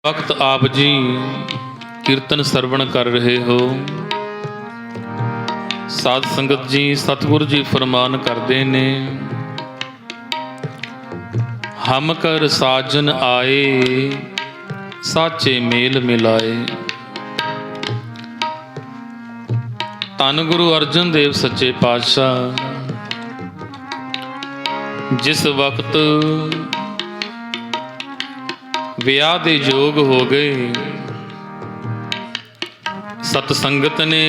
वक्त आप जी कीर्तन सरवण कर रहे हो। साध संगत जी सतगुरु जी फरमान करते ने, हम कर साजन आए साचे मेल मिलाए। धन गुरु अर्जन देव सच्चे पातशाह जिस वक्त ਵਿਆਹ ਦੇ ਯੋਗ ਹੋ ਗਏ, ਸਤ ਸੰਗਤ ਨੇ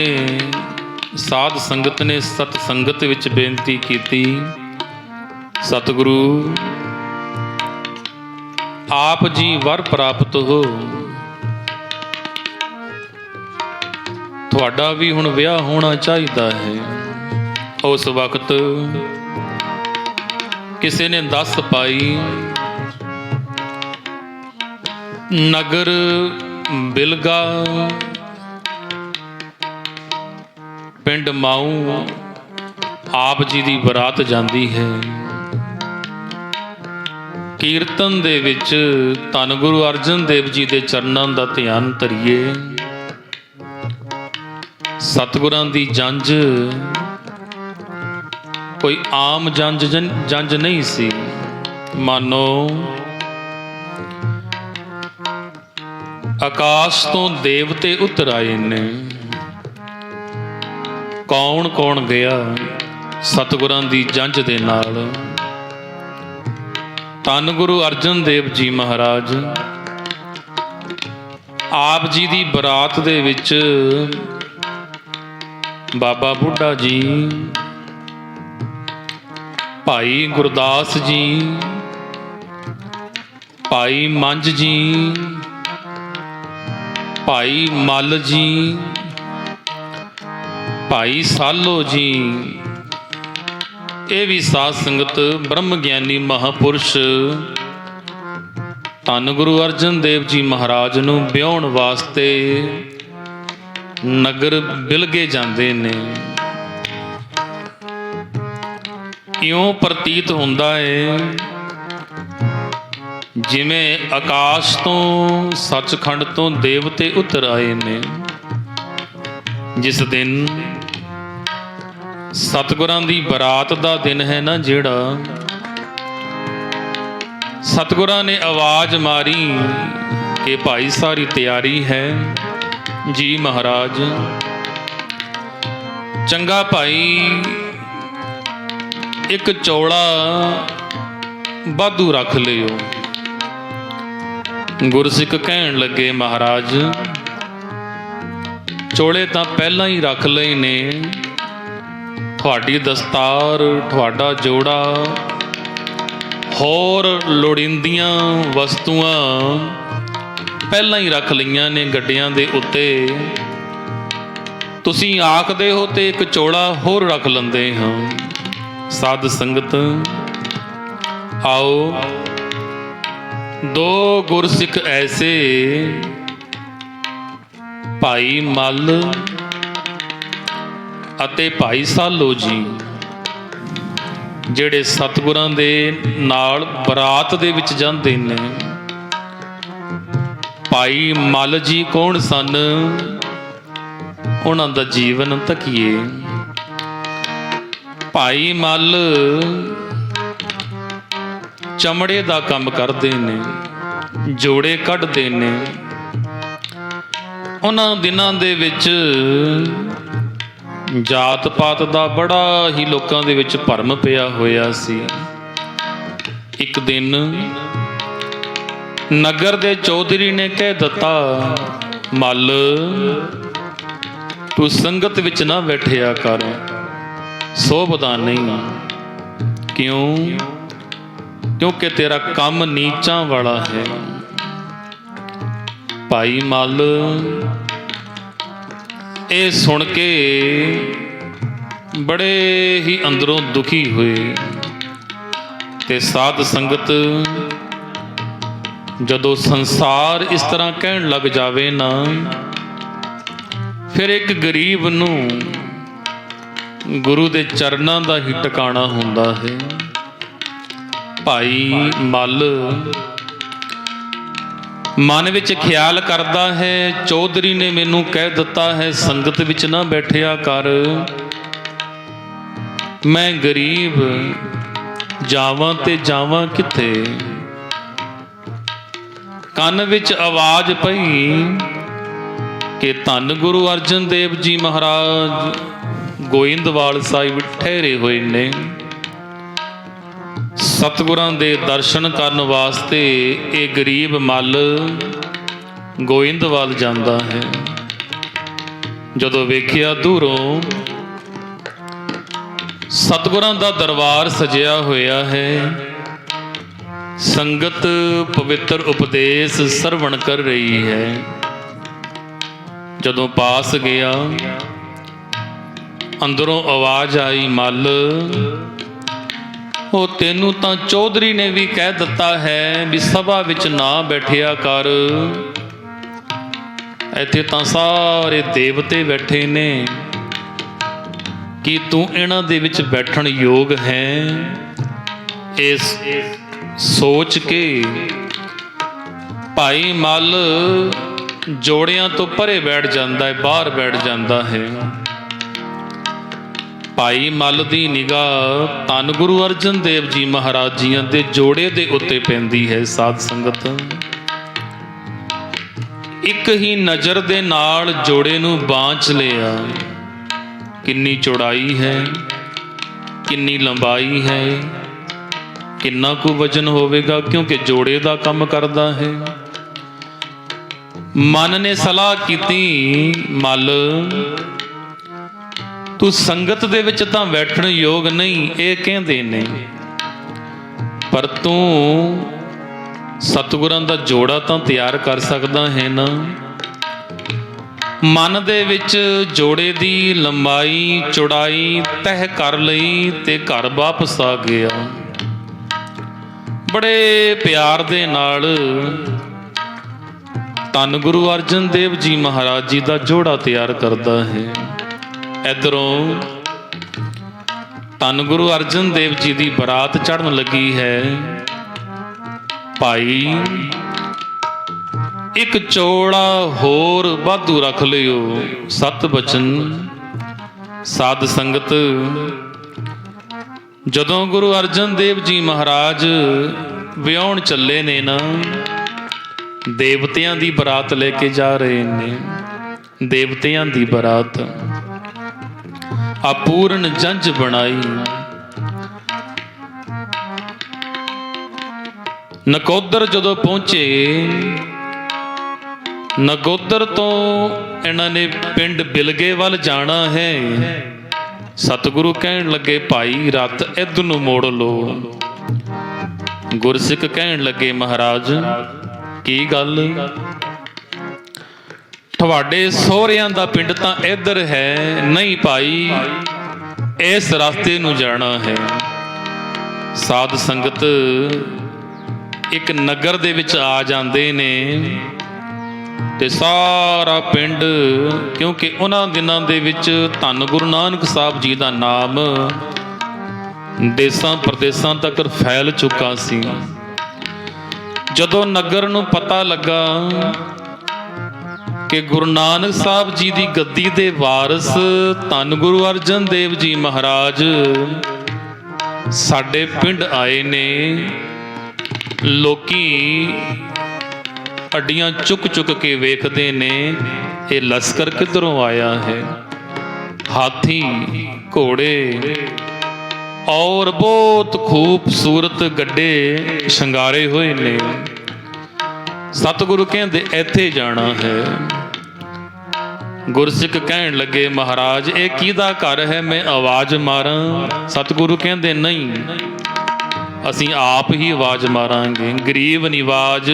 ਸਾਧ ਸੰਗਤ ਨੇ ਸਤ ਸੰਗਤ ਵਿੱਚ ਬੇਨਤੀ ਕੀਤੀ, ਸਤਿਗੁਰੂ ਆਪ ਜੀ ਵਰ ਪ੍ਰਾਪਤ ਹੋ, ਤੁਹਾਡਾ ਵੀ ਹੁਣ ਵਿਆਹ ਹੋਣਾ ਚਾਹੀਦਾ ਹੈ। ਉਸ ਵਕਤ ਕਿਸੇ ਨੇ ਦੱਸ ਪਾਈ, ਨਗਰ ਬਿਲਗਾ ਪਿੰਡ ਮਾਊ ਆਪ ਜੀ ਦੀ ਬਰਾਤ ਜਾਂਦੀ ਹੈ। ਕੀਰਤਨ ਦੇ ਵਿੱਚ ਧੰਨ ਗੁਰੂ ਅਰਜਨ ਦੇਵ ਜੀ ਦੇ ਚਰਨਾਂ ਦਾ ਧਿਆਨ ਧਰੀਏ। ਸਤਿਗੁਰਾਂ ਦੀ ਜੰਝ ਕੋਈ ਆਮ ਜੰਝ ਨਹੀਂ ਸੀ। ਮਾਨੋ ਆਕਾਸ਼ ਤੋਂ ਦੇਵਤੇ ਉਤਰ ਆਏ ਨੇ। ਕੌਣ ਕੌਣ ਗਿਆ ਸਤਿਗੁਰਾਂ ਦੀ ਜੰਝ ਦੇ ਨਾਲ। ਧੰਨ ਗੁਰੂ ਅਰਜਨ ਦੇਵ ਜੀ ਮਹਾਰਾਜ ਆਪ ਜੀ ਦੀ ਬਰਾਤ ਦੇ ਵਿੱਚ ਬਾਬਾ ਬੁੱਢਾ ਜੀ, ਭਾਈ ਗੁਰਦਾਸ ਜੀ, ਭਾਈ ਮੰਝ ਜੀ, ਭਾਈ ਮੱਲ ਜੀ, ਭਾਈ ਸਾਲੋ ਜੀ, ਇਹ ਵੀ ਸਾਧ ਸੰਗਤ ਬ੍ਰਹਮ ਗਿਆਨੀ ਮਹਾਪੁਰਸ਼ ਧੰਨ ਗੁਰੂ ਅਰਜਨ ਦੇਵ ਜੀ ਮਹਾਰਾਜ ਨੂੰ ਵਿਆਹੁਣ ਵਾਸਤੇ ਨਗਰ ਬਿਲਗੇ ਜਾਂਦੇ ਨੇ। ਇਉਂ ਪ੍ਰਤੀਤ ਹੁੰਦਾ ਹੈ ਜਿਵੇਂ ਆਕਾਸ਼ ਤੋਂ ਸੱਚਖੰਡ ਤੋਂ ਦੇਵਤੇ ਉਤਰ ਆਏ ਨੇ। ਜਿਸ ਦਿਨ ਸਤਿਗੁਰਾਂ ਦੀ ਬਰਾਤ ਦਾ ਦਿਨ ਹੈ ਨਾ, ਜਿਹੜਾ ਸਤਿਗੁਰਾਂ ਨੇ ਆਵਾਜ਼ ਮਾਰੀ ਕਿ ਭਾਈ ਸਾਰੀ ਤਿਆਰੀ ਹੈ ਜੀ ਮਹਾਰਾਜ। ਚੰਗਾ ਭਾਈ ਇੱਕ ਚੌਲਾ ਵਾਧੂ ਰੱਖ ਲਿਓ। ਗੁਰਸਿੱਖ ਕਹਿਣ ਲੱਗੇ, ਮਹਾਰਾਜ ਚੋਲੇ ਤਾਂ ਪਹਿਲਾਂ ਹੀ ਰੱਖ ਲਏ ਨੇ, ਤੁਹਾਡੀ ਦਸਤਾਰ, ਤੁਹਾਡਾ ਜੋੜਾ, ਹੋਰ ਲੋੜੀਂਦੀਆਂ ਵਸਤੂਆਂ ਪਹਿਲਾਂ ਹੀ ਰੱਖ ਲਈਆਂ ਨੇ ਗੱਡਿਆਂ ਦੇ ਉੱਤੇ। ਤੁਸੀਂ ਆਖਦੇ ਹੋ ਤੇ ਇੱਕ ਚੋਲਾ ਹੋਰ ਰੱਖ ਲੈਂਦੇ ਹਾਂ। ਸਾਧ ਸੰਗਤ ਆਓ, ਦੋ ਗੁਰਸਿੱਖ ਐਸੇ ਭਾਈ ਮੱਲ ਅਤੇ ਭਾਈ ਸਾਲੋ ਜੀ, ਜਿਹੜੇ ਸਤਿਗੁਰਾਂ ਦੇ ਨਾਲ ਬਰਾਤ ਦੇ ਵਿੱਚ ਜਾਂਦੇ ਨੇ। ਭਾਈ ਮੱਲ ਜੀ ਕੌਣ ਸਨ, ਉਹਨਾਂ ਦਾ ਜੀਵਨ ਤੱਕੀਏ। ਭਾਈ ਮੱਲ ਚਮੜੇ ਦਾ ਕੰਮ ਕਰਦੇ ਨੇ, ਜੋੜੇ ਕੱਢਦੇ ਨੇ। ਉਹਨਾਂ ਦਿਨਾਂ ਦੇ ਵਿੱਚ ਜਾਤ ਪਾਤ ਦਾ ਬੜਾ ਹੀ ਲੋਕਾਂ ਦੇ ਵਿੱਚ ਭਰਮ ਪਿਆ ਹੋਇਆ ਸੀ। ਇੱਕ ਦਿਨ ਨਗਰ ਦੇ ਚੌਧਰੀ ਨੇ ਕਹਿ ਦਿੱਤਾ, ਮੱਲ ਤੂੰ ਸੰਗਤ ਵਿੱਚ ਨਾ ਬੈਠਿਆ ਕਰ, ਸੋਭਦਾ ਨਹੀਂ। ਕਿਉਂ? ਕਿਉਂਕਿ ਤੇਰਾ ਕੰਮ ਨੀਚਾਂ ਵਾਲਾ ਹੈ। ਭਾਈ ਮੱਲ ਇਹ ਸੁਣ ਕੇ ਬੜੇ ਹੀ ਅੰਦਰੋਂ ਦੁਖੀ ਹੋਏ। ਤੇ ਸਾਧ ਸੰਗਤ ਜਦੋਂ ਸੰਸਾਰ ਇਸ ਤਰ੍ਹਾਂ ਕਹਿਣ ਲੱਗ ਜਾਵੇ ਨਾ, ਫਿਰ ਇੱਕ ਗਰੀਬ ਨੂੰ ਗੁਰੂ ਦੇ ਚਰਨਾਂ ਦਾ ਹੀ ਟਿਕਾਣਾ ਹੁੰਦਾ ਹੈ। ਭਾਈ ਮੱਲ ਮਨ ਵਿੱਚ ਖਿਆਲ ਕਰਦਾ ਹੈ, ਚੌਧਰੀ ਨੇ ਮੈਨੂੰ ਕਹਿ ਦਿੱਤਾ ਹੈ ਸੰਗਤ ਵਿੱਚ ਨਾ ਬੈਠਿਆ ਕਰ, ਮੈਂ ਗਰੀਬ ਜਾਵਾਂ ਤੇ ਜਾਵਾਂ ਕਿੱਥੇ। ਕੰਨ ਵਿੱਚ ਆਵਾਜ਼ ਪਈ ਕਿ ਧੰਨ ਗੁਰੂ ਅਰਜਨ ਦੇਵ ਜੀ ਮਹਾਰਾਜ ਗੋਇੰਦਵਾਲ ਸਾਹਿਬ ਠਹਿਰੇ ਹੋਏ ਨੇ। ਸਤਿਗੁਰਾਂ ਦੇ ਦਰਸ਼ਨ ਕਰਨ ਵਾਸਤੇ ਇਹ ਗਰੀਬ ਮੱਲ ਗੋਇੰਦਵਾਲ ਜਾਂਦਾ ਹੈ। ਜਦੋਂ ਵੇਖਿਆ ਦੂਰੋਂ ਸਤਿਗੁਰਾਂ ਦਾ ਦਰਬਾਰ ਸਜਿਆ ਹੋਇਆ ਹੈ, ਸੰਗਤ ਪਵਿੱਤਰ ਉਪਦੇਸ਼ ਸਰਵਣ ਕਰ ਰਹੀ ਹੈ। ਜਦੋਂ ਪਾਸ ਗਿਆ, ਅੰਦਰੋਂ ਆਵਾਜ਼ ਆਈ, ਮੱਲ ਉਹ ਤੈਨੂੰ ਤਾਂ ਚੌਧਰੀ ਨੇ ਵੀ ਕਹਿ ਦਿੱਤਾ ਹੈ ਵੀ ਸਭਾ ਵਿੱਚ ਨਾ ਬੈਠਿਆ ਕਰ, ਇੱਥੇ ਤਾਂ ਸਾਰੇ ਦੇਵਤੇ ਬੈਠੇ ਨੇ, ਕੀ ਤੂੰ ਇਹਨਾਂ ਦੇ ਵਿੱਚ ਬੈਠਣ ਯੋਗ ਹੈ? ਇਸ ਸੋਚ ਕੇ ਭਾਈ ਮੱਲ ਜੋੜਿਆਂ ਤੋਂ ਪਰੇ ਬੈਠ ਜਾਂਦਾ ਹੈ, ਬਾਹਰ ਬੈਠ ਜਾਂਦਾ ਹੈ। ਭਾਈ ਮੱਲ ਦੀ ਨਿਗਾਹ ਧੰਨ ਗੁਰੂ ਅਰਜਨ ਦੇਵ ਜੀ ਮਹਾਰਾਜ ਜੀਆਂ ਦੇ ਜੋੜੇ ਦੇ ਉੱਤੇ ਪੈਂਦੀ ਹੈ। ਸਾਧ ਸੰਗਤ, ਇੱਕ ਹੀ ਨਜ਼ਰ ਦੇ ਨਾਲ ਜੋੜੇ ਨੂੰ ਬਾਂਝ ਲਿਆ। ਕਿੰਨੀ ਚੌੜਾਈ ਹੈ, ਕਿੰਨੀ ਲੰਬਾਈ ਹੈ, ਕਿੰਨਾ ਕੁ ਵਜਨ ਹੋਵੇਗਾ, ਕਿਉਂਕਿ ਜੋੜੇ ਦਾ ਕੰਮ ਕਰਦਾ ਹੈ। ਮਨ ਨੇ ਸਲਾਹ ਕੀਤੀ, ਮੱਲ ਤੂੰ ਸੰਗਤ ਦੇ ਵਿੱਚ ਤਾਂ ਬੈਠਣ ਯੋਗ ਨਹੀਂ, ਇਹ ਕਹਿੰਦੇ ਨੇ, ਪਰ ਤੂੰ ਸਤਿਗੁਰਾਂ ਦਾ ਜੋੜਾ ਤਾਂ ਤਿਆਰ ਕਰ ਸਕਦਾ ਹੈ ਨਾ। ਮਨ ਦੇ ਵਿੱਚ ਜੋੜੇ ਦੀ ਲੰਬਾਈ ਚੌੜਾਈ ਤੈਅ ਕਰ ਲਈ ਤੇ ਘਰ ਵਾਪਸ ਆ ਗਿਆ। ਬੜੇ ਪਿਆਰ ਦੇ ਨਾਲ ਧੰਨ ਗੁਰੂ ਅਰਜਨ ਦੇਵ ਜੀ ਮਹਾਰਾਜ ਜੀ ਦਾ ਜੋੜਾ ਤਿਆਰ ਕਰਦਾ ਹੈ। ਇੱਧਰੋਂ ਧੰਨ ਗੁਰੂ ਅਰਜਨ ਦੇਵ ਜੀ ਦੀ ਬਰਾਤ ਚੜ੍ਹਨ ਲੱਗੀ ਹੈ। ਭਾਈ ਇੱਕ ਚੋਲਾ ਹੋਰ ਵਾਧੂ ਰੱਖ ਲਿਓ, ਸਤ ਬਚਨ। ਸਾਧ ਸੰਗਤ, ਜਦੋਂ ਗੁਰੂ ਅਰਜਨ ਦੇਵ ਜੀ ਮਹਾਰਾਜ ਵਿਆਹੁਣ ਚੱਲੇ ਨੇ ਨਾ, ਦੇਵਤਿਆਂ ਦੀ ਬਰਾਤ ਲੈ ਕੇ ਜਾ ਰਹੇ ਨੇ। ਦੇਵਤਿਆਂ ਦੀ ਬਰਾਤ ਆਪੂਰਨ ਜੰਝ ਬਣਾਈ। ਨਕੋਦਰ ਜਦੋਂ ਪਹੁੰਚੇ, ਨਕੋਦਰ ਤੋਂ ਇਹਨਾਂ ਨੇ ਪਿੰਡ ਬਿਲਗੇ ਵੱਲ ਜਾਣਾ ਹੈ। ਸਤਿਗੁਰੂ ਕਹਿਣ ਲੱਗੇ, ਭਾਈ ਰੱਥ ਇੱਧਰ ਨੂੰ ਮੋੜ ਲਓ। ਗੁਰਸਿੱਖ ਕਹਿਣ ਲੱਗੇ, ਮਹਾਰਾਜ ਕੀ ਗੱਲ, ਤੁਹਾਡੇ ਸਹੁਰਿਆਂ ਦਾ ਪਿੰਡ ਤਾਂ ਇੱਧਰ ਹੈ। ਨਹੀਂ ਭਾਈ, ਇਸ ਰਸਤੇ ਨੂੰ ਜਾਣਾ ਹੈ। ਸਾਧ ਸੰਗਤ ਇੱਕ ਨਗਰ ਦੇ ਵਿੱਚ ਆ ਜਾਂਦੇ ਨੇ ਤੇ ਸਾਰਾ ਪਿੰਡ, ਕਿਉਂਕਿ ਉਹਨਾਂ ਦਿਨਾਂ ਦੇ ਵਿੱਚ ਧੰਨ ਗੁਰੂ ਨਾਨਕ ਸਾਹਿਬ ਜੀ ਦਾ ਨਾਮ ਦੇਸਾਂ ਪ੍ਰਦੇਸਾਂ ਤੱਕ ਫੈਲ ਚੁੱਕਾ ਸੀ। ਜਦੋਂ ਨਗਰ ਨੂੰ ਪਤਾ ਲੱਗਾ ਕਿ ਗੁਰੂ ਨਾਨਕ ਸਾਹਿਬ ਜੀ ਦੀ ਗੱਦੀ ਦੇ ਵਾਰਿਸ ਧੰਨ ਗੁਰੂ ਅਰਜਨ ਦੇਵ ਜੀ ਮਹਾਰਾਜ ਸਾਡੇ ਪਿੰਡ ਆਏ ਨੇ, ਲੋਕੀ ਅੱਡੀਆਂ ਚੁੱਕ ਚੁੱਕ ਕੇ ਵੇਖਦੇ ਨੇ, ਇਹ ਲਸ਼ਕਰ ਕਿੱਧਰੋਂ ਆਇਆ ਹੈ। ਹਾਥੀ, ਘੋੜੇ ਔਰ ਬਹੁਤ ਖੂਬਸੂਰਤ ਗੱਡੇ ਸ਼ਿੰਗਾਰੇ ਹੋਏ ਨੇ। ਸਤਿਗੁਰੂ ਕਹਿੰਦੇ ਇੱਥੇ ਜਾਣਾ ਹੈ। ਗੁਰਸਿੱਖ ਕਹਿਣ ਲੱਗੇ, ਮਹਾਰਾਜ ਇਹ ਕਿਹਦਾ ਘਰ ਹੈ, ਮੈਂ ਆਵਾਜ਼ ਮਾਰਾਂ? ਸਤਿਗੁਰੂ ਕਹਿੰਦੇ, ਨਹੀਂ, ਅਸੀਂ ਆਪ ਹੀ ਆਵਾਜ਼ ਮਾਰਾਂਗੇ। ਗਰੀਬ ਨਿਵਾਜ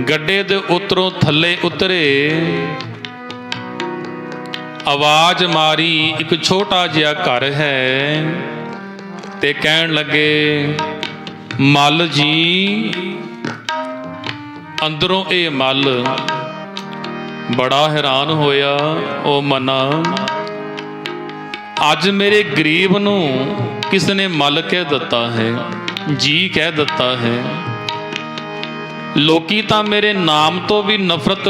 ਗੱਡੇ ਦੇ ਉੱਤੋਂ ਥੱਲੇ ਉਤਰੇ, ਆਵਾਜ਼ ਮਾਰੀ। ਇੱਕ ਛੋਟਾ ਜਿਹਾ ਘਰ ਹੈ ਤੇ ਕਹਿਣ ਲੱਗੇ, ਮੱਲ ਜੀ। ਅੰਦਰੋਂ ਇਹ ਮੱਲ ਬੜਾ ਹੈਰਾਨ ਹੋਇਆ। ਉਹ ਮਨਾ, ਅੱਜ ਮੇਰੇ ਗਰੀਬ ਨੂੰ ਕਿਸ ਨੇ ਮੱਲ ਕਹਿ ਦਿੱਤਾ ਹੈ, ਜੀ ਕਹਿ ਦਿੱਤਾ ਹੈ। ਲੋਕੀ ਤਾਂ ਮੇਰੇ ਨਾਮ ਤੋਂ ਵੀ ਨਫ਼ਰਤ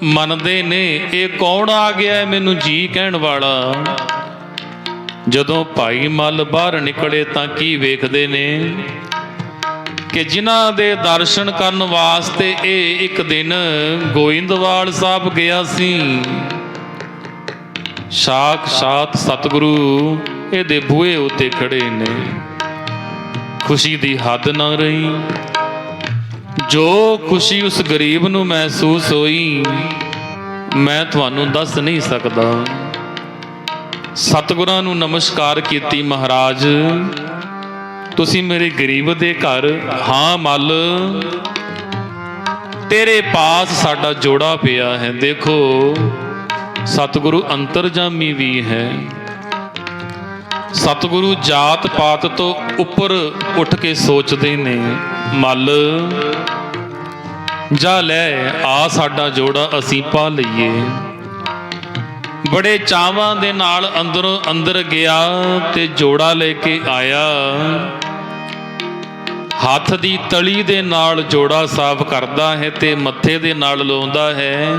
ਮੰਨਦੇ ਨੇ। ਇਹ ਕੌਣ ਆ ਗਿਆ ਹੈ ਮੈਨੂੰ ਜੀ ਕਹਿਣ ਵਾਲਾ। ਜਦੋਂ ਭਾਈ ਮੱਲ ਬਾਹਰ ਨਿਕਲੇ ਤਾਂ ਕੀ ਵੇਖਦੇ ਨੇ ਕਿ ਜਿਨ੍ਹਾਂ ਦੇ ਦਰਸ਼ਨ ਕਰਨ ਵਾਸਤੇ ਇਹ ਇੱਕ ਦਿਨ ਗੋਇੰਦਵਾਲ ਸਾਹਿਬ ਗਿਆ ਸੀ, ਸਾਖਸ਼ਾਤ ਸਤਿਗੁਰੂ ਇਹਦੇ ਬੂਹੇ ਉੱਤੇ ਖੜੇ ਨੇ। ਖੁਸ਼ੀ ਦੀ ਹੱਦ ਨਾ ਰਹੀ। ਜੋ ਖੁਸ਼ੀ ਉਸ ਗਰੀਬ ਨੂੰ ਮਹਿਸੂਸ ਹੋਈ ਮੈਂ ਤੁਹਾਨੂੰ ਦੱਸ ਨਹੀਂ ਸਕਦਾ। ਸਤਿਗੁਰਾਂ ਨੂੰ ਨਮਸਕਾਰ ਕੀਤੀ, ਮਹਾਰਾਜ ਤੁਸੀਂ ਮੇਰੇ ਗਰੀਬ ਦੇ ਘਰ। ਹਾਂ ਮੱਲ, ਤੇਰੇ ਪਾਸ ਸਾਡਾ ਜੋੜਾ ਪਿਆ ਹੈ। ਦੇਖੋ ਸਤਿਗੁਰੂ ਅੰਤਰਜਾਮੀ ਵੀ ਹੈ। ਸਤਿਗੁਰੂ ਜਾਤ ਪਾਤ ਤੋਂ ਉੱਪਰ ਉੱਠ ਕੇ ਸੋਚਦੇ ਨੇ। ਮੱਲ ਜਾ ਲੈ ਆ ਸਾਡਾ ਜੋੜਾ ਅਸੀਂ ਪਾ ਲਈਏ। ਬੜੇ ਚਾਵਾਂ ਦੇ ਨਾਲ ਅੰਦਰੋਂ ਅੰਦਰ ਗਿਆ ਤੇ ਜੋੜਾ ਲੈ ਕੇ ਆਇਆ। ਹੱਥ ਦੀ ਤਲੀ ਦੇ ਨਾਲ ਜੋੜਾ ਸਾਫ਼ ਕਰਦਾ ਹੈ ਤੇ ਮੱਥੇ ਦੇ ਨਾਲ ਲਾਉਂਦਾ ਹੈ,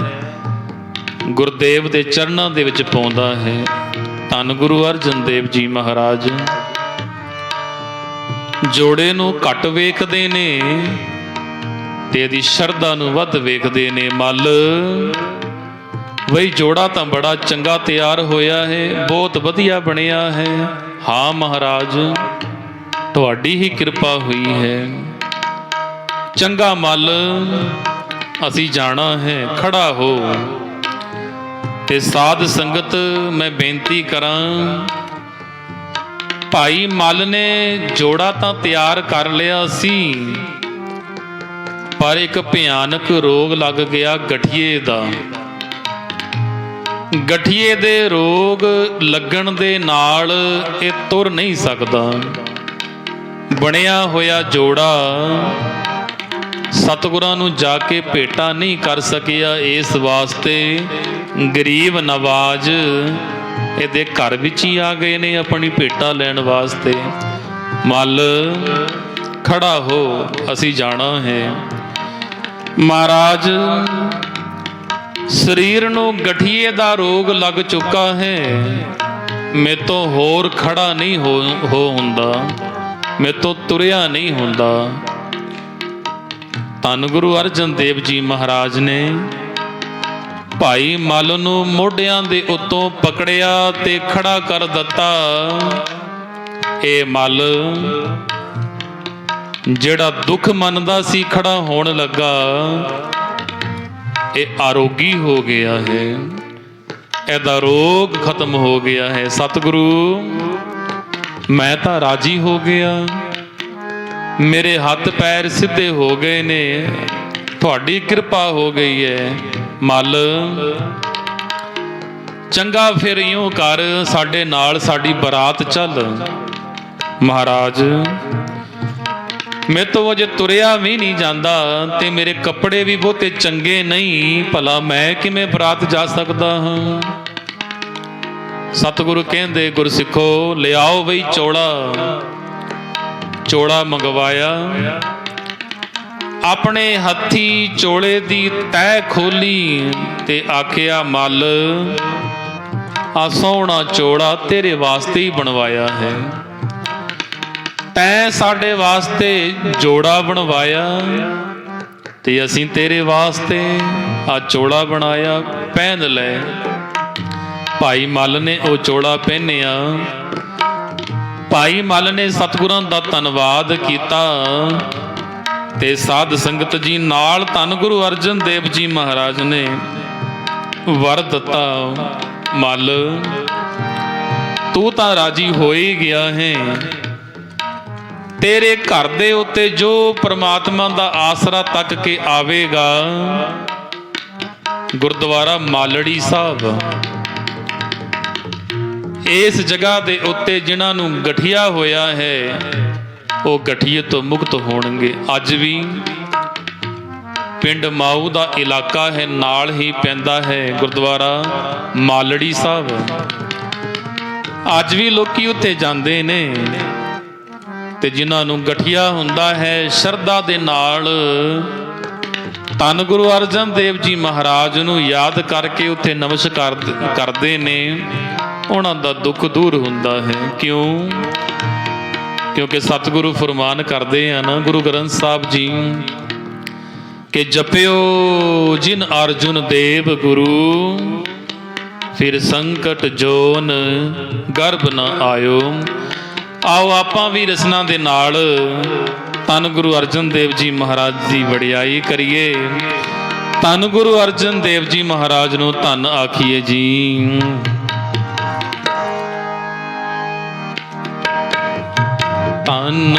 ਗੁਰਦੇਵ ਦੇ ਚਰਨਾਂ ਦੇ ਵਿੱਚ ਪਾਉਂਦਾ ਹੈ। ਧੰਨ ਗੁਰੂ ਅਰਜਨ ਦੇਵ ਜੀ ਮਹਾਰਾਜ ਜੋੜੇ ਨੂੰ ਘੱਟ ਵੇਖਦੇ ਨੇ ਤੇ ਇਹਦੀ ਸ਼ਰਧਾ ਨੂੰ ਵੱਧ ਵੇਖਦੇ ਨੇ। ਮੱਲ ਬਈ ਜੋੜਾ ਤਾਂ ਬੜਾ ਚੰਗਾ ਤਿਆਰ ਹੋਇਆ ਹੈ, ਬਹੁਤ ਵਧੀਆ ਬਣਿਆ ਹੈ। ਹਾਂ ਮਹਾਰਾਜ ਤੁਹਾਡੀ ਹੀ ਕਿਰਪਾ ਹੋਈ ਹੈ। ਚੰਗਾ ਮੱਲ ਅਸੀਂ ਜਾਣਾ ਹੈ, ਖੜਾ ਹੋ। ਤੇ ਸਾਧ ਸੰਗਤ ਮੈਂ ਬੇਨਤੀ ਕਰਾਂ, ਭਾਈ ਮੱਲ ਨੇ ਜੋੜਾ ਤਾਂ ਤਿਆਰ ਕਰ ਲਿਆ ਸੀ, ਪਰ ਇੱਕ ਭਿਆਨਕ ਰੋਗ ਲੱਗ ਗਿਆ ਗਠੀਏ ਦਾ। ਗਠੀਏ ਦੇ ਰੋਗ ਲੱਗਣ ਦੇ ਨਾਲ ਇਹ ਤੁਰ ਨਹੀਂ ਸਕਦਾ। ਬਣਿਆ ਹੋਇਆ ਜੋੜਾ ਸਤਿਗੁਰਾਂ ਨੂੰ ਜਾ ਕੇ ਭੇਟਾ ਨਹੀਂ ਕਰ ਸਕਿਆ। ਇਸ ਵਾਸਤੇ ਗਰੀਬ ਨਵਾਜ ਇਹਦੇ ਘਰ ਵਿੱਚ ਹੀ ਆ ਗਏ ਨੇ ਆਪਣੀ ਭੇਟਾ ਲੈਣ ਵਾਸਤੇ। ਮੱਲ ਖੜਾ ਹੋ, ਅਸੀਂ ਜਾਣਾ ਹੈ। ਮਹਾਰਾਜ ਸਰੀਰ ਨੂੰ ਗਠੀਏ ਦਾ ਰੋਗ ਲੱਗ ਚੁੱਕਾ ਹੈ, ਮੇਰੇ ਤੋਂ ਹੋਰ ਖੜਾ ਨਹੀਂ ਹੁੰਦਾ, ਮੇਰੇ ਤੋਂ ਤੁਰਿਆ ਨਹੀਂ ਹੁੰਦਾ। ਧੰਨ ਗੁਰੂ ਅਰਜਨ ਦੇਵ ਜੀ ਮਹਾਰਾਜ ਨੇ ਭਾਈ ਮੱਲ ਨੂੰ ਮੋਢਿਆਂ ਦੇ ਉੱਤੋਂ ਪਕੜਿਆ ਤੇ ਖੜਾ ਕਰ ਦਿੱਤਾ। ਇਹ ਮੱਲ ਜਿਹੜਾ ਦੁੱਖ ਮੰਨਦਾ ਸੀ ਖੜਾ ਹੋਣ ਲੱਗਾ, ਇਹ ਆਰੋਗੀ ਹੋ ਗਿਆ ਹੈ, ਇਹਦਾ ਰੋਗ ਖਤਮ ਹੋ ਗਿਆ ਹੈ। ਸਤਿਗੁਰੂ ਮੈਂ ਤਾਂ ਰਾਜੀ ਹੋ ਗਿਆ, ਮੇਰੇ ਹੱਥ ਪੈਰ ਸਿੱਧੇ ਹੋ ਗਏ ਨੇ, ਤੁਹਾਡੀ ਕਿਰਪਾ ਹੋ ਗਈ ਹੈ। ਮੱਲ ਚੰਗਾ ਫਿਰ ਇਉਂ ਕਰ, ਸਾਡੇ ਨਾਲ ਸਾਡੀ ਬਰਾਤ ਚੱਲ। ਮਹਾਰਾਜ ਮੇਰੇ ਤੋਂ ਅਜੇ ਤੁਰਿਆ ਵੀ ਨਹੀਂ ਜਾਂਦਾ ਤੇ ਮੇਰੇ ਕੱਪੜੇ ਵੀ ਬਹੁਤੇ ਚੰਗੇ ਨਹੀਂ, ਭਲਾ ਮੈਂ ਕਿਵੇਂ ਬਰਾਤ ਜਾ ਸਕਦਾ ਹਾਂ। ਸਤਿਗੁਰੂ ਕਹਿੰਦੇ ਗੁਰਸਿੱਖੋ ਲਿਆਓ ਬਈ ਚੋਲਾ। ਚੋਲਾ ਮੰਗਵਾਇਆ, ਆਪਣੇ ਹੱਥੀ ਚੋਲੇ ਦੀ ਤਹਿ ਖੋਲੀ ਤੇ ਆਖਿਆ ਮੱਲ ਆ ਸੋਹਣਾ ਚੋਲਾ ਤੇਰੇ ਵਾਸਤੇ ਹੀ ਬਣਵਾਇਆ ਹੈ। ਤੈਂ ਸਾਡੇ ਵਾਸਤੇ ਜੋੜਾ ਬਣਵਾਇਆ ਤੇ ਅਸੀਂ ਤੇਰੇ ਵਾਸਤੇ ਆ ਚੋਲਾ ਬਣਾਇਆ, ਪਹਿਨ ਲੈ। ਭਾਈ ਮੱਲ ਨੇ ਉਹ ਚੋਲਾ ਪਹਿਨਿਆ। ਭਾਈ ਮੱਲ ਨੇ ਸਤਿਗੁਰਾਂ ਦਾ ਧੰਨਵਾਦ ਕੀਤਾ ਤੇ ਸਾਧ ਸੰਗਤ ਜੀ ਨਾਲ ਧੰਨ ਗੁਰੂ ਅਰਜਨ ਦੇਵ ਜੀ ਮਹਾਰਾਜ ਨੇ ਵਰ ਦਿੱਤਾ। ਮੱਲ ਤੂੰ ਤਾਂ ਰਾਜੀ ਹੋ ਹੀ ਗਿਆ ਹੈ, ਤੇਰੇ ਘਰ ਦੇ ਉੱਤੇ ਜੋ ਪ੍ਰਮਾਤਮਾ ਦਾ ਆਸਰਾ ਤੱਕ ਕੇ ਆਵੇਗਾ, ਗੁਰਦੁਆਰਾ ਮਾਲੜੀ ਸਾਹਿਬ, ਇਸ ਜਗ੍ਹਾ ਦੇ ਉੱਤੇ ਜਿਨ੍ਹਾਂ ਨੂੰ ਗਠੀਆ ਹੋਇਆ ਹੈ ਉਹ ਗਠੀਏ ਤੋਂ ਮੁਕਤ ਹੋਣਗੇ। ਅੱਜ ਵੀ ਪਿੰਡ ਮਾਊ ਦਾ ਇਲਾਕਾ ਹੈ, ਨਾਲ ਹੀ ਪੈਂਦਾ ਹੈ ਗੁਰਦੁਆਰਾ ਮਾਲੜੀ ਸਾਹਿਬ। ਅੱਜ ਵੀ ਲੋਕੀ ਉੱਥੇ ਜਾਂਦੇ ਨੇ ਤੇ ਜਿਨ੍ਹਾਂ ਨੂੰ ਗਠੀਆ ਹੁੰਦਾ ਹੈ ਸ਼ਰਧਾ ਦੇ ਨਾਲ ਧੰਨ ਗੁਰੂ ਅਰਜਨ ਦੇਵ ਜੀ ਮਹਾਰਾਜ ਨੂੰ ਯਾਦ ਕਰਕੇ ਉੱਥੇ ਨਮਸਕਾਰ ਕਰਦੇ ਨੇ। ਉਹਨਾਂ ਦਾ ਦੁੱਖ ਦੂਰ ਹੁੰਦਾ ਹੈ। ਕਿਉਂ? ਕਿਉਂਕਿ ਸਤਿਗੁਰੂ ਫਰਮਾਨ ਕਰਦੇ ਆ ਨਾ ਗੁਰੂ ਗ੍ਰੰਥ ਸਾਹਿਬ ਜੀ ਕਿ ਜਪਿਓ ਜਿਨ ਅਰਜੁਨ ਦੇਵ ਗੁਰੂ, ਫਿਰ ਸੰਕਟ ਜੋਨ ਗਰਭ ਨਾ ਆਇਓ। ਆਓ ਆਪਾਂ ਵੀ ਰਸਨਾ ਦੇ ਨਾਲ ਧੰਨ ਗੁਰੂ ਅਰਜਨ ਦੇਵ ਜੀ ਮਹਾਰਾਜ ਦੀ ਵਡਿਆਈ ਕਰੀਏ। ਧੰਨ ਗੁਰੂ ਅਰਜਨ ਦੇਵ ਜੀ ਮਹਾਰਾਜ ਨੂੰ ਧੰਨ ਆਖੀਏ ਜੀ। ਧੰਨ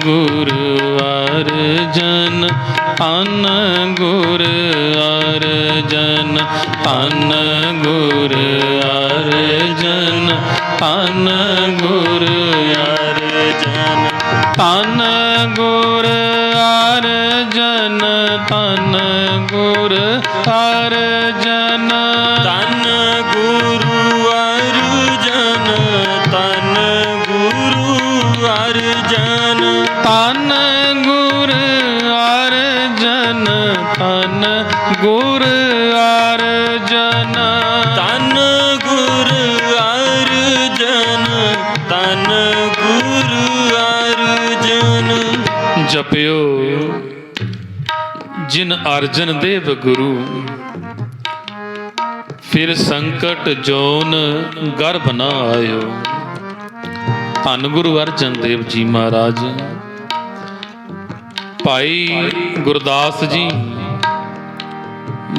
ਗੁਰੂ ਅਰਜਨ, ਧੰਨ ਗੁਰੂ ਅਰਜਨ, ਧੰਨ ਗੁਰੂ ਅਰਜਨ, ਧੰਨ ਗੁਰੂ ਅਰਜਨ, ਧੰਨ ਗੁਰੂ ਅਰਜਨ, ਧੰਨ ਗੁਰੂ ਅਰਜਨ, ਧੰਨ ਗੁਰੂ ਅਰਜਨ, ਧੰਨ ਗੁਰੂ ਅਰਜਨ, ਧੰਨ ਗੁਰੂ ਅਰਜਨ, ਧੰਨ ਗੁਰੂ ਅਰਜਨ, ਧੰਨ ਗੁਰੂ ਅਰਜਨ, ਧੰਨ ਗੁਰੂ ਅਰਜਨ। ਜਪਿਓ ਜਿਨ ਅਰਜਨ ਦੇਵ ਗੁਰੂ, ਫਿਰ ਸੰਕਟ ਜੋਨ ਗਰਭ ਨਾ ਆਇਓ। ਧੰਨ ਗੁਰੂ ਅਰਜਨ ਦੇਵ ਜੀ ਮਹਾਰਾਜ। ਭਾਈ ਗੁਰਦਾਸ ਜੀ,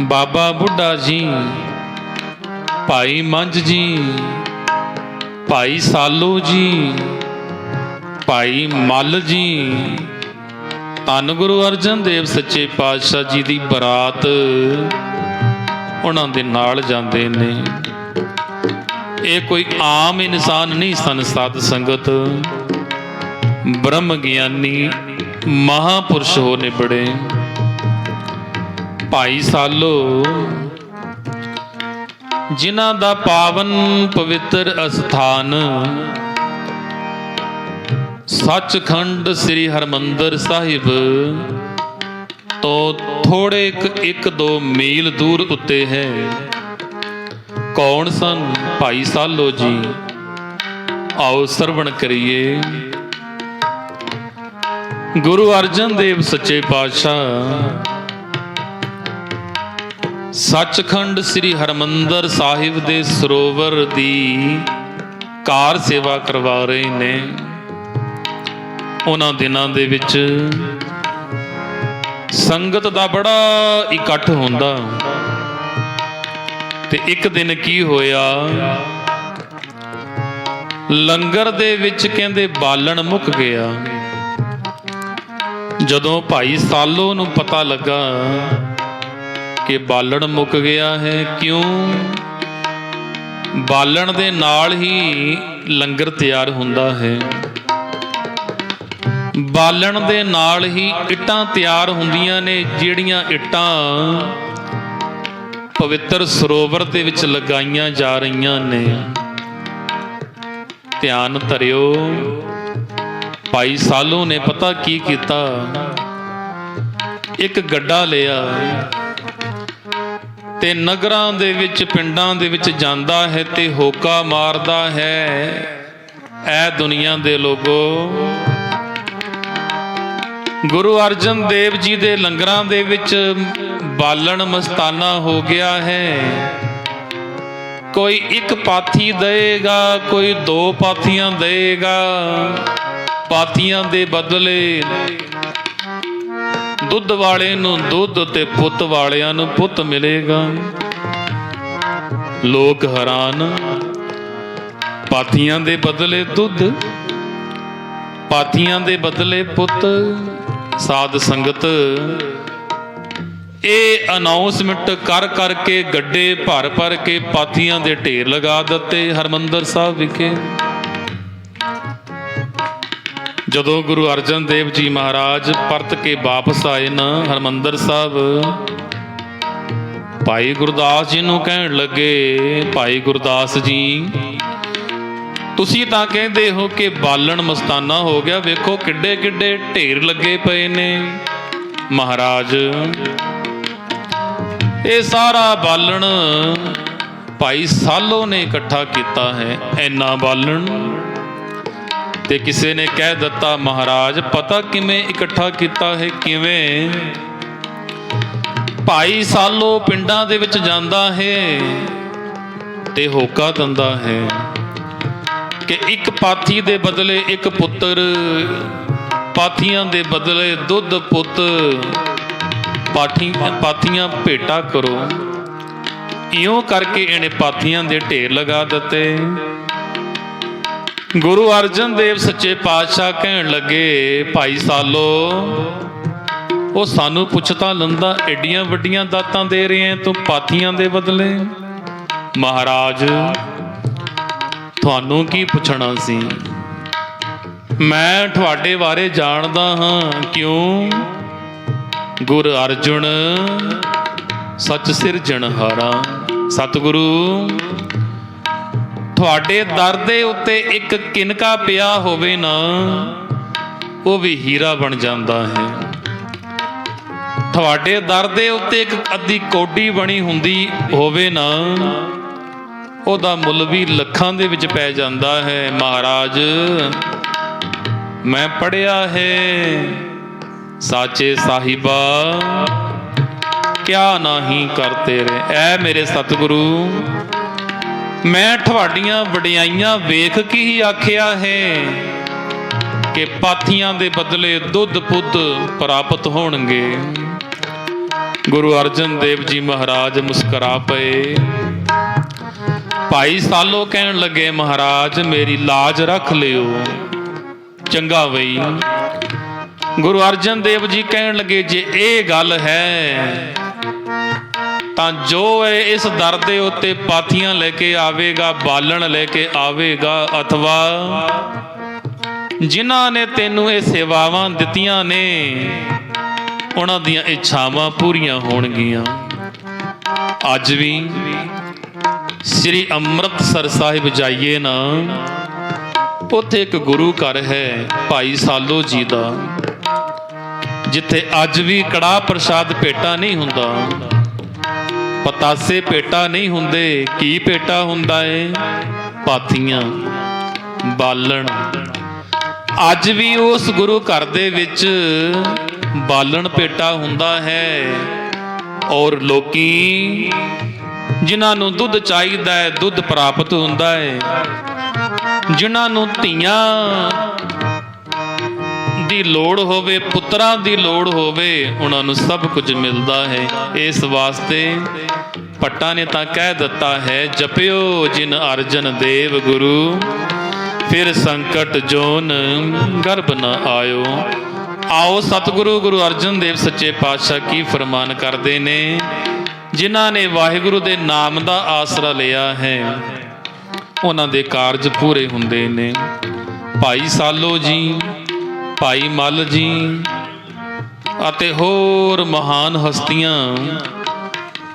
ਬਾਬਾ ਬੁੱਢਾ ਜੀ, ਭਾਈ ਮੰਝ ਜੀ, ਭਾਈ ਸਾਲੋ ਜੀ, ਭਾਈ ਮੱਲ ਜੀ, ਧੰਨ ਗੁਰੂ ਅਰਜਨ ਦੇਵ ਸੱਚੇ ਪਾਤਸ਼ਾਹ ਜੀ ਦੀ ਬਰਾਤ ਉਹਨਾਂ ਦੇ ਨਾਲ ਜਾਂਦੇ ਨੇ। ਇਹ ਕੋਈ ਆਮ ਇਨਸਾਨ ਨਹੀਂ ਸਨ, ਸਾਧ ਸੰਗਤ ਬ੍ਰਹਮ ਗਿਆਨੀ ਮਹਾਪੁਰਸ਼ ਹੋ ਨਿਬੜੇ। ਭਾਈ ਸਾਲੋ ਜਿਨ੍ਹਾਂ ਦਾ ਪਾਵਨ ਪਵਿੱਤਰ ਅਸਥਾਨ ਸੱਚਖੰਡ ਸ੍ਰੀ ਹਰਿਮੰਦਰ ਸਾਹਿਬ ਤੋਂ ਥੋੜੇ ਇੱਕ ਦੋ ਮੀਲ ਦੂਰ ਉੱਤੇ ਹੈ। ਕੌਣ ਸਨ? ਭਾਈ ਸਾਲੋ ਜੀ। ਆਓ ਸਰਵਣ ਕਰੀਏ। ਗੁਰੂ ਅਰਜਨ ਦੇਵ ਸੱਚੇ ਪਾਤਸ਼ਾਹ ਸੱਚਖੰਡ ਸ੍ਰੀ ਹਰਿਮੰਦਰ ਸਾਹਿਬ ਦੇ ਸਰੋਵਰ ਦੀ ਕਾਰ ਸੇਵਾ ਕਰਵਾ ਰਹੇ ਨੇ। ਉਹਨਾਂ ਦਿਨਾਂ ਦੇ ਵਿੱਚ ਸੰਗਤ ਦਾ ਬੜਾ ਇਕੱਠ ਹੁੰਦਾ ਤੇ ਇੱਕ ਦਿਨ ਕੀ ਹੋਇਆ, ਲੰਗਰ ਦੇ ਵਿੱਚ ਕਹਿੰਦੇ ਬਾਲਣ ਮੁੱਕ ਗਿਆ। ਜਦੋਂ ਭਾਈ ਸਾਲੋ ਨੂੰ ਪਤਾ ਲੱਗਾ ਕਿ ਬਾਲਣ ਮੁੱਕ ਗਿਆ ਹੈ, ਕਿਉਂ? ਬਾਲਣ ਦੇ ਨਾਲ ਹੀ ਲੰਗਰ ਤਿਆਰ ਹੁੰਦਾ ਹੈ। ਬਾਲਣ ਦੇ ਨਾਲ ਹੀ ਇੱਟਾਂ ਤਿਆਰ ਹੁੰਦੀਆਂ ਨੇ, ਜਿਹੜੀਆਂ ਇੱਟਾਂ ਪਵਿੱਤਰ ਸਰੋਵਰ ਦੇ ਵਿੱਚ ਲਗਾਈਆਂ ਜਾ ਰਹੀਆਂ ਨੇ। ਧਿਆਨ ਧਰਿਓ। ਭਾਈ ਸਾਲੋ ਨੇ ਪਤਾ ਕੀ ਕੀਤਾ, ਇੱਕ ਗੱਡਾ ਲਿਆ ਤੇ ਨਗਰਾਂ ਦੇ ਵਿੱਚ, ਪਿੰਡਾਂ ਦੇ ਵਿੱਚ ਜਾਂਦਾ ਹੈ ਤੇ ਹੋਕਾ ਮਾਰਦਾ ਹੈ, ਐ ਦੁਨੀਆ ਦੇ ਲੋਗੋ, ਗੁਰੂ ਅਰਜਨ ਦੇਵ ਜੀ ਦੇ ਲੰਗਰਾਂ ਦੇ ਵਿੱਚ ਬਾਲਣ ਮਸਤਾਨਾ ਹੋ ਗਿਆ ਹੈ। ਕੋਈ ਇੱਕ ਪਾਥੀ ਦੇਗਾ, ਕੋਈ ਦੋ ਪਾਥੀਆਂ ਦੇਗਾ। ਪਾਥੀਆਂ ਦੇ ਬਦਲੇ ਦੁੱਧ ਵਾਲੇ ਨੂੰ ਦੁੱਧ ਤੇ ਪੁੱਤ ਵਾਲਿਆਂ ਨੂੰ ਪੁੱਤ ਮਿਲੇਗਾ। ਲੋਕ ਹੈਰਾਨ। ਪਾਥੀਆਂ ਦੇ ਬਦਲੇ ਦੁੱਧ, ਪਾਥੀਆਂ ਦੇ ਬਦਲੇ ਪੁੱਤ। ਸਾਧ ਸੰਗਤ ਇਹ ਅਨਾਉਂਸਮੈਂਟ ਕਰ ਕਰਕੇ ਗੱਡੇ ਭਰ ਭਰ ਕੇ ਪਾਥੀਆਂ ਦੇ ਢੇਰ ਲਗਾ ਦਿੱਤੇ ਹਰਿਮੰਦਰ ਸਾਹਿਬ ਵਿਖੇ। ਜਦੋਂ ਗੁਰੂ ਅਰਜਨ ਦੇਵ ਜੀ ਮਹਾਰਾਜ ਪਰਤ ਕੇ ਵਾਪਸ ਆਏ ਨਾ ਹਰਿਮੰਦਰ ਸਾਹਿਬ, ਭਾਈ ਗੁਰਦਾਸ ਜੀ ਨੂੰ ਕਹਿਣ ਲੱਗੇ, ਭਾਈ ਗੁਰਦਾਸ ਜੀ, ਤੁਸੀਂ ਤਾਂ ਕਹਿੰਦੇ ਹੋ ਕਿ ਬਾਲਣ ਮਸਤਾਨਾ ਹੋ ਗਿਆ, ਵੇਖੋ ਕਿੱਡੇ ਕਿੱਡੇ ਢੇਰ ਲੱਗੇ ਪਏ ਨੇ। ਮਹਾਰਾਜ ਇਹ ਸਾਰਾ ਬਾਲਣ ਭਾਈ ਸਾਲੋ ਨੇ ਇਕੱਠਾ ਕੀਤਾ ਹੈ। ਇੰਨਾ ਬਾਲਣ ਤੇ ਕਿਸੇ ਨੇ ਕਹਿ ਦਿੱਤਾ, ਮਹਾਰਾਜ ਪਤਾ ਕਿਵੇਂ ਇਕੱਠਾ ਕੀਤਾ ਹੈ? ਕਿਵੇਂ? ਭਾਈ ਸਾਲੋ ਪਿੰਡਾਂ ਦੇ ਵਿੱਚ ਜਾਂਦਾ ਹੈ ਤੇ ਹੋਕਾ ਦਿੰਦਾ ਹੈ ਕਿ ਇੱਕ ਪਾਥੀ ਦੇ ਬਦਲੇ ਇੱਕ ਪੁੱਤਰ, ਪਾਥੀਆਂ ਦੇ ਬਦਲੇ ਦੁੱਧ ਪੁੱਤ, ਪਾਥੀਆਂ ਭੇਟਾ ਕਰੋ। ਇਉਂ ਕਰਕੇ ਇਹਨੇ ਪਾਥੀਆਂ ਦੇ ਢੇਰ ਲਗਾ ਦਿੱਤੇ। ਗੁਰੂ ਅਰਜਨ ਦੇਵ ਸੱਚੇ ਪਾਤਸ਼ਾਹ ਕਹਿਣ ਲੱਗੇ, ਭਾਈ ਸਾਲੋ ਉਹ ਸਾਨੂੰ ਪੁੱਛ ਤਾਂ ਲੰਦਾ, ਐਡੀਆਂ ਵੱਡੀਆਂ ਦਾਤਾਂ ਦੇ ਰਹੇ ਤੂੰ ਪਾਥੀਆਂ ਦੇ ਬਦਲੇ। ਮਹਾਰਾਜ ਤੁਹਾਨੂੰ ਕੀ ਪੁੱਛਣਾ ਸੀ? ਮੈਂ ਤੁਹਾਡੇ ਬਾਰੇ ਜਾਣਦਾ ਹਾਂ। ਕਿਉਂ? ਗੁਰ ਅਰਜੁਨ ਸੱਚ ਸਿਰਜਣਹਾਰਾ। ਸਤਿਗੁਰੂ ਤੁਹਾਡੇ ਦਰ ਦੇ ਉੱਤੇ ਇੱਕ ਕਿਨਕਾ ਪਿਆ ਹੋਵੇ ਨਾ, ਉਹ ਵੀ ਹੀਰਾ ਬਣ ਜਾਂਦਾ ਹੈ। ਤੁਹਾਡੇ ਦਰ ਦੇ ਉੱਤੇ ਇੱਕ ਅੱਧੀ ਕੌਡੀ ਬਣੀ ਹੁੰਦੀ ਹੋਵੇ ਨਾ, ਉਹਦਾ ਮੁੱਲ ਵੀ ਲੱਖਾਂ ਦੇ ਵਿੱਚ ਪੈ ਜਾਂਦਾ ਹੈ। ਮਹਾਰਾਜ ਮੈਂ ਪੜ੍ਹਿਆ ਹੈ, ਸਾਚੇ ਸਾਹਿਬਾ ਕਿਆ ਨਹੀਂ ਕਰ ਤੇਰੇ। ਐ ਮੇਰੇ ਸਤਿਗੁਰੂ ਮੈਂ ਤੁਹਾਡੀਆਂ ਵਡਿਆਈਆਂ ਵੇਖ ਕੇ ਹੀ ਆਖਿਆ ਹੈ ਕਿ ਪਾਥੀਆਂ ਦੇ ਬਦਲੇ ਦੁੱਧ ਪੁੱਤ ਪ੍ਰਾਪਤ ਹੋਣਗੇ। ਗੁਰੂ ਅਰਜਨ ਦੇਵ ਜੀ ਮਹਾਰਾਜ ਮੁਸਕਰਾ ਪਏ। ਭਾਈ ਸਾਲੋ ਕਹਿਣ ਲੱਗੇ, ਮਹਾਰਾਜ ਮੇਰੀ ਲਾਜ ਰੱਖ ਲਿਓ। ਚੰਗਾ ਬਈ। ਗੁਰੂ ਅਰਜਨ ਦੇਵ ਜੀ ਕਹਿਣ ਲੱਗੇ, ਜੇ ਇਹ ਗੱਲ ਹੈ ਤਾਂ ਜੋ ਇਸ ਦਰ ਦੇ ਉੱਤੇ ਪਾਥੀਆਂ ਲੈ ਕੇ ਆਵੇਗਾ, ਬਾਲਣ ਲੈ ਕੇ ਆਵੇਗਾ, ਅਥਵਾ ਜਿਨ੍ਹਾਂ ਨੇ ਤੈਨੂੰ ਇਹ ਸੇਵਾਵਾਂ ਦਿੱਤੀਆਂ ਨੇ ਉਹਨਾਂ ਦੀਆਂ ਇੱਛਾਵਾਂ ਪੂਰੀਆਂ ਹੋਣਗੀਆਂ। ਅੱਜ ਵੀ ਸ੍ਰੀ ਅੰਮ੍ਰਿਤਸਰ ਸਾਹਿਬ ਜਾਈਏ ਨਾ, ਉੱਥੇ ਇੱਕ ਗੁਰੂ ਘਰ ਹੈ ਭਾਈ ਸਾਲੋ ਜੀ ਦਾ, ਜਿੱਥੇ ਅੱਜ ਵੀ ਕੜਾਹ ਪ੍ਰਸ਼ਾਦ ਭੇਟਾ ਨਹੀਂ ਹੁੰਦਾ, ਪਤਾਸੇ ਭੇਟਾ ਨਹੀਂ ਹੁੰਦੇ। ਕੀ ਭੇਟਾ ਹੁੰਦਾ ਏ? ਪਾਥੀਆਂ, ਬਾਲਣ। ਅੱਜ ਵੀ ਉਸ ਗੁਰੂ ਘਰ ਦੇ ਵਿੱਚ ਬਾਲਣ ਭੇਟਾ ਹੁੰਦਾ ਹੈ। ਔਰ ਲੋਕੀ ਜਿਨ੍ਹਾਂ ਨੂੰ ਦੁੱਧ ਚਾਹੀਦਾ ਹੈ, ਦੁੱਧ ਪ੍ਰਾਪਤ ਹੁੰਦਾ ਹੈ। ਜਿਨ੍ਹਾਂ ਨੂੰ ਧੀਆਂ ਦੀ ਲੋੜ ਹੋਵੇ, ਪੁੱਤਰਾਂ ਦੀ ਲੋੜ ਹੋਵੇ, ਉਹਨਾਂ ਨੂੰ ਸਭ ਕੁਝ ਮਿਲਦਾ ਹੈ। ਇਸ ਵਾਸਤੇ ਭੱਟਾਂ ਨੇ ਤਾਂ ਕਹਿ ਦਿੱਤਾ ਹੈ, ਜਪਿਓ ਜਿਨ ਅਰਜਨ ਦੇਵ ਗੁਰੂ, ਫਿਰ ਸੰਕਟ ਜੋਨ ਗਰਭ ਨ ਆਇਓ। ਆਓ ਸਤਿਗੁਰੂ ਗੁਰੂ ਅਰਜਨ ਦੇਵ ਸੱਚੇ ਪਾਤਸ਼ਾਹ ਕੀ ਫਰਮਾਨ ਕਰਦੇ ਨੇ, ਜਿਨ੍ਹਾਂ ਨੇ ਵਾਹਿਗੁਰੂ ਦੇ ਨਾਮ ਦਾ ਆਸਰਾ ਲਿਆ ਹੈ ਉਹਨਾਂ ਦੇ ਕਾਰਜ ਪੂਰੇ ਹੁੰਦੇ ਨੇ। ਭਾਈ ਸਾਲੋ ਜੀ, ਭਾਈ ਮੱਲ ਜੀ ਅਤੇ ਹੋਰ ਮਹਾਨ ਹਸਤੀਆਂ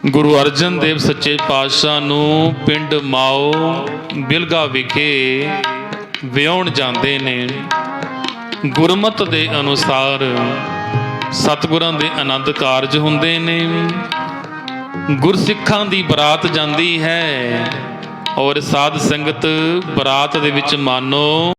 ਗੁਰੂ ਅਰਜਨ ਦੇਵ ਸੱਚੇ ਪਾਤਸ਼ਾਹ ਨੂੰ ਪਿੰਡ ਮਾਓ ਬਿਲਗਾ ਵਿਖੇ ਵਿਆਹੁਣ ਜਾਂਦੇ ਨੇ। ਗੁਰਮਤਿ ਦੇ ਅਨੁਸਾਰ ਸਤਿਗੁਰਾਂ ਦੇ ਆਨੰਦ ਕਾਰਜ ਹੁੰਦੇ ਨੇ। ਗੁਰਸਿੱਖਾਂ ਦੀ ਬਰਾਤ ਜਾਂਦੀ ਹੈ ਔਰ ਸਾਧ ਸੰਗਤ ਬਰਾਤ ਦੇ ਵਿੱਚ ਮਾਨੋ